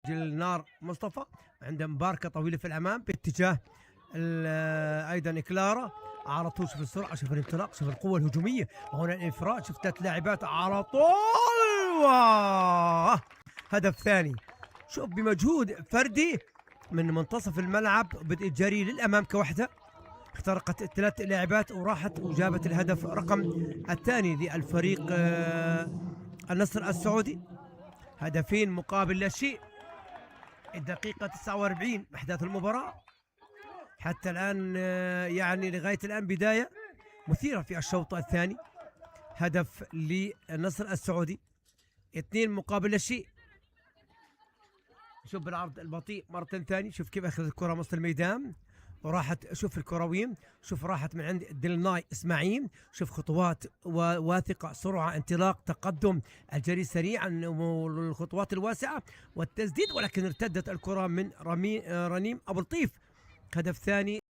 ديلنار مصطفى، عنده مباركه طويله في الامام باتجاه ايضا كلارا. على طول شوف السرعه، شوف الانطلاق، شوف القوه الهجوميه، هنا الانفراد، شوف 3 لاعبات على طول. واه هدف ثاني، شوف بمجهود فردي من منتصف الملعب بدأت جري للامام كوحده، اخترقت 3 لاعبات وراحت وجابت الهدف رقم الثاني للفريق النصر السعودي. هدفين مقابل لا شيء. الدقيقة 49 أحداث المباراة حتى الآن، يعني لغاية الآن بداية مثيرة في الشوط الثاني. هدف للنصر السعودي، 2 مقابل لا شيء. شوف بالعرض البطيء مرة ثانية، شوف كيف أخذ الكرة وسط الميدان وراحت، شوف الكرويين، شوف راحت من عند دلناي اسماعيل، شوف خطوات واثقة، سرعة، انطلاق، تقدم، الجري سريعا والخطوات الواسعة والتسديد، ولكن ارتدت الكرة من رنيم أبو لطيف. هدف ثاني